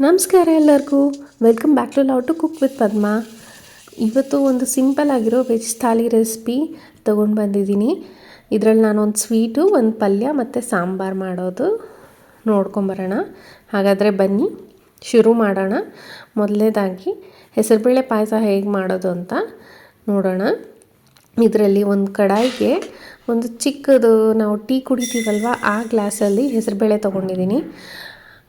ನಮಸ್ಕಾರ ಎಲ್ಲರಿಗೂ. Welcome back to love to cook with Padma. ಇವತ್ತು ಒಂದು ಸಿಂಪಲ್ ಆಗಿರೋ ವೆಜ್ ಥಾಲಿ ರೆಸಿಪಿ ತೊಗೊಂಡು ಬಂದಿದ್ದೀನಿ. ಇದರಲ್ಲಿ ನಾನು ಒಂದು ಸ್ವೀಟು, ಒಂದು ಪಲ್ಯ ಮತ್ತು ಸಾಂಬಾರು ಮಾಡೋದು ನೋಡ್ಕೊಂಬರೋಣ. ಹಾಗಾದರೆ ಬನ್ನಿ ಶುರು ಮಾಡೋಣ. ಮೊದಲನೇದಾಗಿ ಹೆಸರುಬೇಳೆ ಪಾಯಸ ಹೇಗೆ ಮಾಡೋದು ಅಂತ ನೋಡೋಣ. ಇದರಲ್ಲಿ ಒಂದು ಕಡಾಯಿಗೆ ಒಂದು ಚಿಕ್ಕದು ನಾವು ಟೀ ಕುಡಿತೀವಲ್ವ ಆ ಗ್ಲಾಸಲ್ಲಿ ಹೆಸರುಬೇಳೆ ತೊಗೊಂಡಿದ್ದೀನಿ.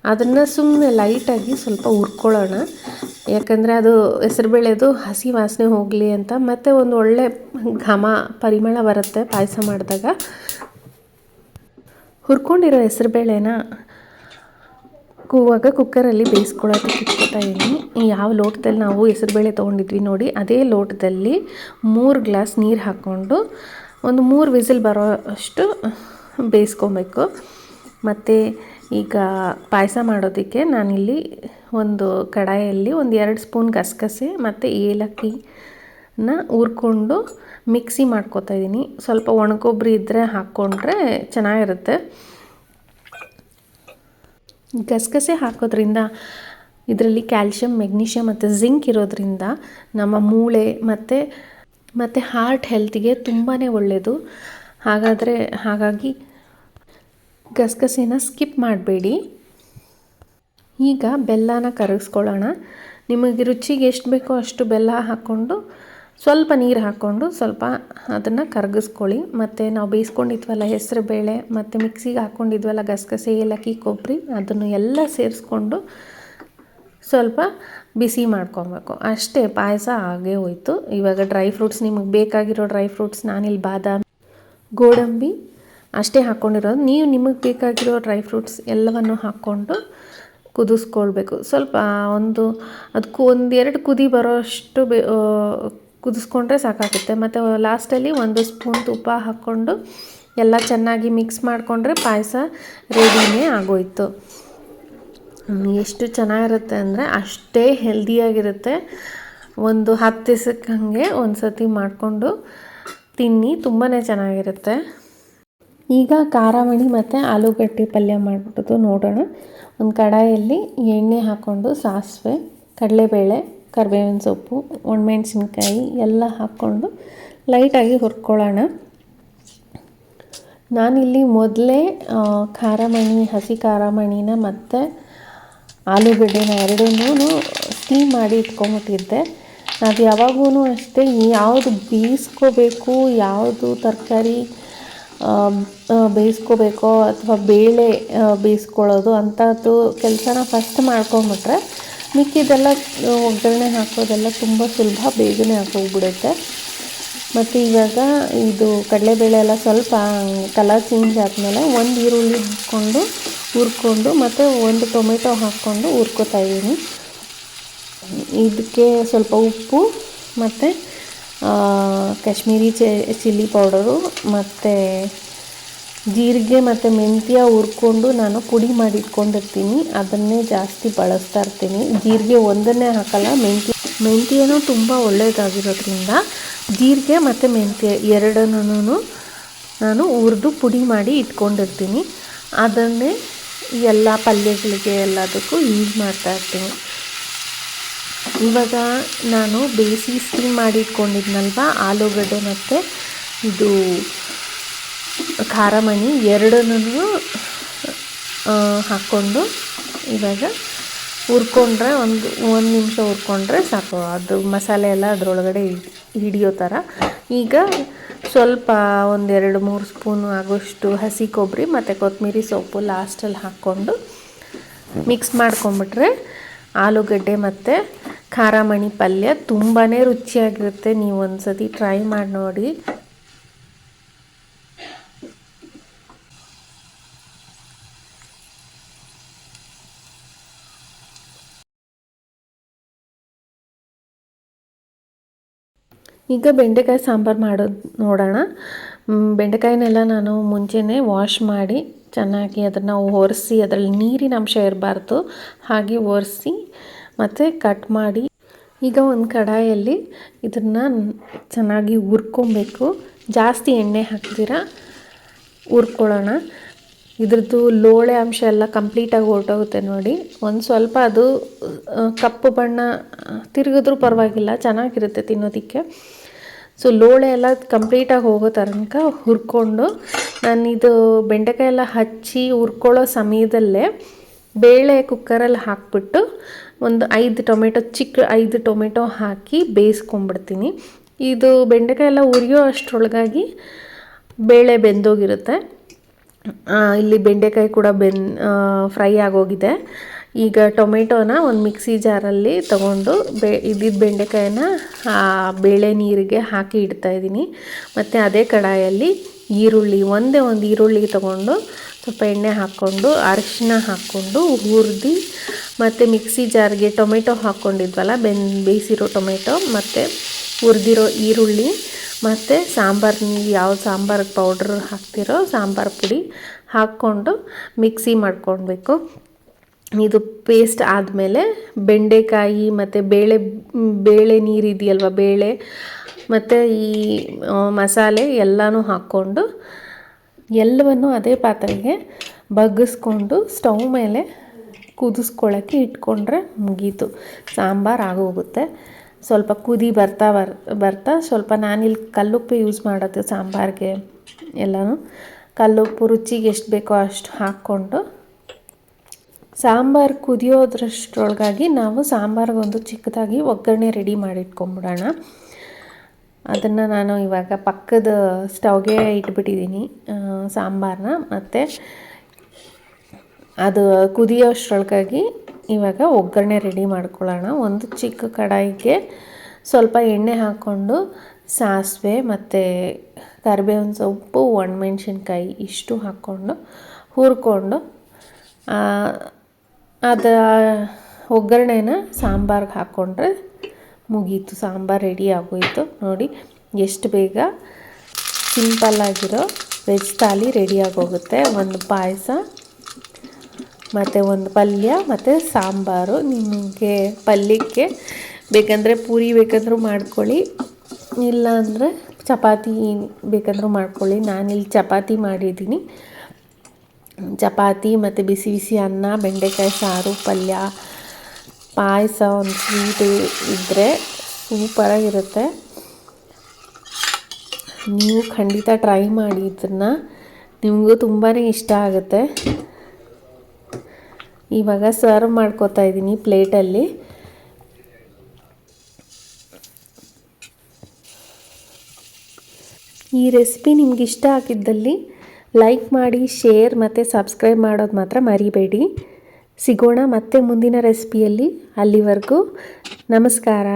ಅದನ್ನು ಸುಮ್ಮನೆ ಲೈಟಾಗಿ ಸ್ವಲ್ಪ ಹುರ್ಕೊಳ್ಳೋಣ. ಯಾಕಂದರೆ ಅದು ಹೆಸರುಬೇಳೆದು ಹಸಿ ವಾಸನೆ ಹೋಗಲಿ ಅಂತ. ಮತ್ತು ಒಂದು ಒಳ್ಳೆ ಘಮ ಪರಿಮಳ ಬರುತ್ತೆ ಪಾಯಸ ಮಾಡಿದಾಗ. ಹುರ್ಕೊಂಡಿರೋ ಹೆಸರುಬೇಳೆನ ಕುಕ್ಕರಲ್ಲಿ ಬೇಯಿಸ್ಕೊಳ್ಳೋದಕ್ಕೆ ಇಟ್ಕೊತಾ ಇದ್ದೀನಿ. ಯಾವ ಲೋಟದಲ್ಲಿ ನಾವು ಹೆಸರುಬೇಳೆ ತೊಗೊಂಡಿದ್ವಿ ನೋಡಿ, ಅದೇ ಲೋಟದಲ್ಲಿ 3 ಗ್ಲಾಸ್ ನೀರು ಹಾಕ್ಕೊಂಡು ಒಂದು 3 ವಿಸಿಲ್ ಬರೋ ಅಷ್ಟು ಬೇಯಿಸ್ಕೊಬೇಕು. ಮತ್ತು ಈಗ ಪಾಯಸ ಮಾಡೋದಕ್ಕೆ ನಾನಿಲ್ಲಿ ಒಂದು ಕಡಾಯಲ್ಲಿ ಒಂದು 2 ಸ್ಪೂನ್ ಗಸಗಸೆ ಮತ್ತು ಏಲಕ್ಕಿನ ಹುರ್ಕೊಂಡು ಮಿಕ್ಸಿ ಮಾಡ್ಕೊತಾ ಇದ್ದೀನಿ. ಸ್ವಲ್ಪ ಒಣಕೊಬ್ಬರಿ ಇದ್ದರೆ ಹಾಕ್ಕೊಂಡ್ರೆ ಚೆನ್ನಾಗಿರುತ್ತೆ. ಗಸಗಸೆ ಹಾಕೋದ್ರಿಂದ ಇದರಲ್ಲಿ ಕ್ಯಾಲ್ಶಿಯಂ, ಮೆಗ್ನೀಷಿಯಮ್ ಮತ್ತು ಜಿಂಕ್ ಇರೋದ್ರಿಂದ ನಮ್ಮ ಮೂಳೆ ಮತ್ತು ಹಾರ್ಟ್ ಹೆಲ್ತಿಗೆ ತುಂಬಾ ಒಳ್ಳೆಯದು. ಹಾಗಾಗಿ ಗಸಗಸೆನ ಸ್ಕಿಪ್ ಮಾಡಬೇಡಿ. ಈಗ ಬೆಲ್ಲನ ಕರಗಿಸ್ಕೊಳ್ಳೋಣ. ನಿಮಗೆ ರುಚಿಗೆ ಎಷ್ಟು ಬೇಕೋ ಅಷ್ಟು ಬೆಲ್ಲ ಹಾಕ್ಕೊಂಡು ಸ್ವಲ್ಪ ನೀರು ಹಾಕ್ಕೊಂಡು ಸ್ವಲ್ಪ ಅದನ್ನು ಕರಗಿಸ್ಕೊಳ್ಳಿ. ಮತ್ತು ನಾವು ಬೇಯಿಸ್ಕೊಂಡಿದ್ವಲ್ಲ ಹೆಸರುಬೇಳೆ ಮತ್ತು ಮಿಕ್ಸಿಗೆ ಹಾಕ್ಕೊಂಡಿದ್ವಲ್ಲ ಗಸಗಸೆ, ಏಲಕ್ಕಿ, ಕೊಬ್ಬರಿ, ಅದನ್ನು ಎಲ್ಲ ಸೇರಿಸ್ಕೊಂಡು ಸ್ವಲ್ಪ ಬಿಸಿ ಮಾಡ್ಕೊಬೇಕು. ಅಷ್ಟೇ, ಪಾಯಸ ಆಗೇ ಹೋಯ್ತು. ಇವಾಗ ಡ್ರೈ ಫ್ರೂಟ್ಸ್, ನಿಮಗೆ ಬೇಕಾಗಿರೋ ಡ್ರೈ ಫ್ರೂಟ್ಸ್, ನಾನಿಲ್ಲಿ ಬಾದಾಮಿ, ಗೋಡಂಬಿ ಅಷ್ಟೇ ಹಾಕ್ಕೊಂಡಿರೋದು. ನೀವು ನಿಮಗೆ ಬೇಕಾಗಿರೋ ಡ್ರೈ ಫ್ರೂಟ್ಸ್ ಎಲ್ಲವನ್ನು ಹಾಕ್ಕೊಂಡು ಕುದಿಸ್ಕೊಳ್ಬೇಕು. ಸ್ವಲ್ಪ ಅದಕ್ಕೂ 1-2 ಕುದಿ ಬರೋ ಅಷ್ಟು ಕುದಿಸ್ಕೊಂಡ್ರೆ ಸಾಕಾಗುತ್ತೆ. ಮತ್ತು ಲಾಸ್ಟಲ್ಲಿ 1 ಸ್ಪೂನ್ ತುಪ್ಪ ಹಾಕ್ಕೊಂಡು ಎಲ್ಲ ಚೆನ್ನಾಗಿ ಮಿಕ್ಸ್ ಮಾಡಿಕೊಂಡ್ರೆ ಪಾಯಸ ರೆಡಿನೇ ಆಗೋಯ್ತು. ಎಷ್ಟು ಚೆನ್ನಾಗಿರುತ್ತೆ ಅಂದರೆ ಅಷ್ಟೇ ಹೆಲ್ದಿಯಾಗಿರುತ್ತೆ. ಒಂದು 10 ದಿವಸಕ್ಕೆ ಹಾಗೆ ಒಂದು ಸರ್ತಿ ಮಾಡಿಕೊಂಡು ತಿನ್ನಿ, ತುಂಬಾ ಚೆನ್ನಾಗಿರುತ್ತೆ. ಈಗ ಖಾರಮಣಿ ಮತ್ತು ಆಲೂಗಡ್ಡೆ ಪಲ್ಯ ಮಾಡಿಬಿಟ್ಟು ನೋಡೋಣ. ಒಂದು ಕಡಾಯಲ್ಲಿ ಎಣ್ಣೆ ಹಾಕ್ಕೊಂಡು ಸಾಸಿವೆ, ಕಡಲೆಬೇಳೆ, ಕರಿಬೇವಿನ ಸೊಪ್ಪು, ಒಣಮೆಣಸಿನ್ಕಾಯಿ ಎಲ್ಲ ಹಾಕ್ಕೊಂಡು ಲೈಟಾಗಿ ಹುರ್ಕೊಳ್ಳೋಣ. ನಾನಿಲ್ಲಿ ಮೊದಲೇ ಹಸಿ ಖಾರಮಣಿನ ಮತ್ತು ಆಲೂಗಡ್ಡೆನ ಎರಡನ್ನೂ ಸ್ಟೀಮ್ ಮಾಡಿ ಇಟ್ಕೊಂಬಿಟ್ಟಿದ್ದೆ. ಅದು ಯಾವಾಗೂ ಅಷ್ಟೇ, ಯಾವುದು ಬೇಯಿಸ್ಕೋಬೇಕು, ಯಾವುದು ತರಕಾರಿ ಬೇಯಿಸ್ಕೋಬೇಕೋ ಅಥವಾ ಬೇಳೆ ಬೇಯಿಸ್ಕೊಳ್ಳೋದು ಅಂಥದ್ದು ಕೆಲಸನ ಫಸ್ಟ್ ಮಾಡ್ಕೊಂಬಿಟ್ರೆ ಮಿಕ್ಕಿದೆಲ್ಲ ಒಗ್ಗರಣೆ ಹಾಕೋದೆಲ್ಲ ತುಂಬ ಸುಲಭ, ಬೇಗನೆ ಹಾಕೋಗ್ಬಿಡುತ್ತೆ. ಮತ್ತು ಇವಾಗ ಇದು ಕಡಲೆಬೇಳೆ ಎಲ್ಲ ಸ್ವಲ್ಪ ಕಲರ್ ಚೇಂಜ್ ಆದಮೇಲೆ 1 ಈರುಳ್ಳಿ ಹುರ್ಕೊಂಡು ಮತ್ತು 1 ಟೊಮೆಟೊ ಹಾಕ್ಕೊಂಡು ಹುರ್ಕೋತಾ ಇದ್ದೀನಿ. ಇದಕ್ಕೆ ಸ್ವಲ್ಪ ಉಪ್ಪು ಮತ್ತು ಕಾಶ್ಮೀರಿ ಚಿಲ್ಲಿ ಪೌಡರು ಮತ್ತು ಜೀರಿಗೆ ಮತ್ತು ಮೆಂತ್ಯ ಹುರ್ಕೊಂಡು ನಾನು ಪುಡಿ ಮಾಡಿ ಇಟ್ಕೊಂಡಿರ್ತೀನಿ. ಅದನ್ನೇ ಜಾಸ್ತಿ ಬಳಸ್ತಾ ಇರ್ತೀನಿ. ಜೀರಿಗೆ ಒಂದನ್ನೇ ಹಾಕಲ್ಲ, ಮೆಂತ್ಯನೂ ತುಂಬ ಒಳ್ಳೆಯದಾಗಿರೋದ್ರಿಂದ ಜೀರಿಗೆ ಮತ್ತು ಮೆಂತ್ಯ ಎರಡನ್ನೂ ನಾನು ಹುರಿದು ಪುಡಿ ಮಾಡಿ ಇಟ್ಕೊಂಡಿರ್ತೀನಿ. ಅದನ್ನೇ ಎಲ್ಲ ಪಲ್ಯಗಳಿಗೆ ಎಲ್ಲದಕ್ಕೂ ಯೂಸ್ ಮಾಡ್ತಾ ಇರ್ತೀನಿ. ಇವಾಗ ನಾನು ಬೇಯಿಸಿ ಸ್ಟೀಮ್ ಮಾಡಿ ಇಟ್ಕೊಂಡಿದ್ನಲ್ವ ಆಲೂಗಡ್ಡೆ ಮತ್ತು ಇದು ಖಾರಮಣಿ ಎರಡನ್ನೂ ಹಾಕ್ಕೊಂಡು ಇವಾಗ ಹುರ್ಕೊಂಡ್ರೆ ಒಂದು ನಿಮಿಷ ಹುರ್ಕೊಂಡ್ರೆ ಸಾಕು. ಅದು ಮಸಾಲೆ ಎಲ್ಲ ಅದರೊಳಗಡೆ ಹಿಡಿಯೋ ಥರ. ಈಗ ಸ್ವಲ್ಪ 1-2-3 ಸ್ಪೂನು ಆಗೋಷ್ಟು ಹಸಿ ಕೊಬ್ಬರಿ ಮತ್ತು ಕೊತ್ತಂಬರಿ ಸೊಪ್ಪು ಲಾಸ್ಟಲ್ಲಿ ಹಾಕ್ಕೊಂಡು ಮಿಕ್ಸ್ ಮಾಡ್ಕೊಂಬಿಟ್ರೆ ಆಲೂಗಡ್ಡೆ ಮತ್ತು ಖಾರಮಣಿ ಪಲ್ಯ ತುಂಬಾ ರುಚಿಯಾಗಿರುತ್ತೆ. ನೀವು ಒಂದು ಸತಿ ಟ್ರೈ ಮಾಡಿ ನೋಡಿ. ಈಗ ಬೆಂಡೆಕಾಯಿ ಸಾಂಬಾರು ಮಾಡೋದು ನೋಡೋಣ. ಬೆಂಡೆಕಾಯಿನೆಲ್ಲ ನಾನು ಮುಂಚೆನೇ ವಾಶ್ ಮಾಡಿ ಚೆನ್ನಾಗಿ ಅದನ್ನು ಒರೆಸಿ, ಅದರಲ್ಲಿ ನೀರಿನ ಅಂಶ ಇರಬಾರ್ದು, ಹಾಗೆ ಒರೆಸಿ ಮತ್ತು ಕಟ್ ಮಾಡಿ ಈಗ ಒಂದು ಕಡಾಯಲ್ಲಿ ಇದನ್ನು ಚೆನ್ನಾಗಿ ಹುರ್ಕೊಬೇಕು. ಜಾಸ್ತಿ ಎಣ್ಣೆ ಹಾಕ್ದಿರ ಹುರ್ಕೊಳ್ಳೋಣ. ಇದ್ರದ್ದು ಲೋಳೆ ಅಂಶ ಎಲ್ಲ ಕಂಪ್ಲೀಟಾಗಿ ಹೊರಟೋಗುತ್ತೆ ನೋಡಿ. ಒಂದು ಸ್ವಲ್ಪ ಅದು ಕಪ್ಪು ಬಣ್ಣ ತಿರುಗಿದ್ರೂ ಪರವಾಗಿಲ್ಲ, ಚೆನ್ನಾಗಿರುತ್ತೆ ತಿನ್ನೋದಕ್ಕೆ. ಸೊ ಲೋಳೆ ಎಲ್ಲ ಕಂಪ್ಲೀಟಾಗಿ ಹೋಗೋ ತನಕ ಹುರ್ಕೊಂಡು, ನಾನಿದು ಬೆಂಡೆಕಾಯಿ ಎಲ್ಲ ಹಚ್ಚಿ ಹುರ್ಕೊಳ್ಳೋ ಸಮಯದಲ್ಲೇ ಬೇಳೆ ಕುಕ್ಕರಲ್ಲಿ ಹಾಕ್ಬಿಟ್ಟು ಒಂದು 5 ಟೊಮೆಟೊ, ಚಿಕ್ಕ 5 ಟೊಮೆಟೊ ಹಾಕಿ ಬೇಯಿಸ್ಕೊಂಬಿಡ್ತೀನಿ. ಇದು ಬೆಂಡೆಕಾಯಿ ಎಲ್ಲ ಉರಿಯೋ ಅಷ್ಟರೊಳಗಾಗಿ ಬೇಳೆ ಬೆಂದೋಗಿರುತ್ತೆ. ಇಲ್ಲಿ ಬೆಂಡೆಕಾಯಿ ಕೂಡ ಫ್ರೈ ಆಗೋಗಿದೆ. ಈಗ ಟೊಮೆಟೊನ ಒಂದು ಮಿಕ್ಸಿ ಜಾರಲ್ಲಿ ತೊಗೊಂಡು ಇದ್ದಿದ್ದ ಬೆಂಡೆಕಾಯಿನ ಆ ಬೇಳೆ ನೀರಿಗೆ ಹಾಕಿ ಇಡ್ತಾಯಿದ್ದೀನಿ. ಮತ್ತು ಅದೇ ಕಡಾಯಲ್ಲಿ ಈರುಳ್ಳಿ, ಒಂದೇ ಒಂದು ಈರುಳ್ಳಿ ತೊಗೊಂಡು ಸ್ವಲ್ಪ ಎಣ್ಣೆ ಹಾಕ್ಕೊಂಡು ಅರಿಶಿನ ಹಾಕ್ಕೊಂಡು ಹುರಿದು, ಮತ್ತು ಮಿಕ್ಸಿ ಜಾರ್ಗೆ ಟೊಮೆಟೊ ಹಾಕ್ಕೊಂಡಿದ್ವಲ್ಲ, ಬೇಯಿಸಿರೋ ಟೊಮೆಟೊ ಮತ್ತು ಹುರಿದಿರೋ ಈರುಳ್ಳಿ ಮತ್ತು ಸಾಂಬಾರು, ನೀವು ಯಾವ ಸಾಂಬಾರು ಪೌಡ್ರ್ ಹಾಕ್ತಿರೋ ಸಾಂಬಾರು ಪುಡಿ ಹಾಕ್ಕೊಂಡು ಮಿಕ್ಸಿ ಮಾಡ್ಕೊಳ್ಬೇಕು. ಇದು ಪೇಸ್ಟ್ ಆದಮೇಲೆ ಬೆಂಡೆಕಾಯಿ ಮತ್ತು ಬೇಳೆ ನೀರಿದೆಯಲ್ವ, ಬೇಳೆ ಮತ್ತು ಈ ಮಸಾಲೆ ಎಲ್ಲನೂ ಹಾಕ್ಕೊಂಡು ಎಲ್ಲವನ್ನು ಅದೇ ಪಾತ್ರೆಗೆ ಬಗ್ಗಿಸ್ಕೊಂಡು ಸ್ಟವ್ ಮೇಲೆ ಕುದಿಸ್ಕೊಳ್ಳೋಕ್ಕೆ ಇಟ್ಕೊಂಡ್ರೆ ಮುಗೀತು, ಸಾಂಬಾರು ಆಗೋಗುತ್ತೆ. ಸ್ವಲ್ಪ ಕುದಿ ಬರ್ತಾ ಸ್ವಲ್ಪ ನಾನಿಲ್ಲಿ ಕಲ್ಲುಪ್ಪು ಯೂಸ್ ಮಾಡೋದು ಸಾಂಬಾರಿಗೆ. ಎಲ್ಲನೂ ಕಲ್ಲುಪ್ಪು ರುಚಿಗೆ ಎಷ್ಟು ಬೇಕೋ ಅಷ್ಟು ಹಾಕ್ಕೊಂಡು ಸಾಂಬಾರು ಕುದಿಯೋದ್ರಷ್ಟರೊಳಗಾಗಿ ನಾವು ಸಾಂಬಾರಿಗೊಂದು ಚಿಕ್ಕದಾಗಿ ಒಗ್ಗರಣೆ ರೆಡಿ ಮಾಡಿಟ್ಕೊಂಬಿಡೋಣ. ಅದನ್ನು ನಾನು ಇವಾಗ ಪಕ್ಕದ ಸ್ಟವ್ಗೆ ಇಟ್ಬಿಟ್ಟಿದ್ದೀನಿ ಸಾಂಬಾರನ್ನ. ಮತ್ತು ಅದು ಕುದಿಯೋಷ್ಟರೊಳಗಾಗಿ ಇವಾಗ ಒಗ್ಗರಣೆ ರೆಡಿ ಮಾಡ್ಕೊಳ್ಳೋಣ. ಒಂದು ಚಿಕ್ಕ ಕಡಾಯಿಗೆ ಸ್ವಲ್ಪ ಎಣ್ಣೆ ಹಾಕ್ಕೊಂಡು ಸಾಸಿವೆ ಮತ್ತು ಕರಿಬೇವಿನ ಸೊಪ್ಪು, ಒಣಮೆಣ್ಸಿನ್ಕಾಯಿ ಇಷ್ಟು ಹಾಕ್ಕೊಂಡು ಹುರ್ಕೊಂಡು ಅದು ಒಗ್ಗರಣೆನ ಸಾಂಬಾರಿಗೆ ಹಾಕ್ಕೊಂಡ್ರೆ ಮುಗೀತು, ಸಾಂಬಾರು ರೆಡಿ ಆಗೋಯಿತು. ನೋಡಿ ಎಷ್ಟು ಬೇಗ ಸಿಂಪಲ್ಲಾಗಿರೋ ವೆಜ್ ಥಾಲಿ ರೆಡಿಯಾಗೋಗುತ್ತೆ. ಒಂದು ಪಾಯಸ ಮತ್ತು ಒಂದು ಪಲ್ಯ ಮತ್ತು ಸಾಂಬಾರು. ನಿಮಗೆ ಪಲ್ಯಕ್ಕೆ ಬೇಕಂದರೆ ಪೂರಿ ಬೇಕಂದ್ರೂ ಮಾಡ್ಕೊಳ್ಳಿ, ಇಲ್ಲ ಅಂದರೆ ಚಪಾತಿ ಬೇಕಂದ್ರೂ ಮಾಡ್ಕೊಳ್ಳಿ. ನಾನಿಲ್ಲಿ ಚಪಾತಿ ಮಾಡಿದ್ದೀನಿ. ಚಪಾತಿ ಮತ್ತು ಬಿಸಿ ಬಿಸಿ ಅನ್ನ, ಬೆಂಡೆಕಾಯಿ ಸಾರು, ಪಲ್ಯ, ಪಾಯಸ, ಒಂದು ಸ್ವೀಟು ಇದ್ದರೆ ಸೂಪರಾಗಿರುತ್ತೆ. ನೀವು ಖಂಡಿತ ಟ್ರೈ ಮಾಡಿ ಇದನ್ನು, ನಿಮಗೂ ತುಂಬಾ ಇಷ್ಟ ಆಗುತ್ತೆ. ಇವಾಗ ಸರ್ವ್ ಮಾಡ್ಕೋತಾ ಇದ್ದೀನಿ ಪ್ಲೇಟಲ್ಲಿ. ಈ ರೆಸಿಪಿ ನಿಮ್ಗೆ ಇಷ್ಟ ಆಗಿದ್ದಲ್ಲಿ ಲೈಕ್ ಮಾಡಿ, ಶೇರ್ ಮತ್ತು ಸಬ್ಸ್ಕ್ರೈಬ್ ಮಾಡೋದು ಮಾತ್ರ ಮರಿಬೇಡಿ. ಸಿಗೋಣ ಮತ್ತೆ ಮುಂದಿನ ರೆಸಿಪಿಯಲ್ಲಿ. ಅಲ್ಲಿವರೆಗೂ ನಮಸ್ಕಾರ.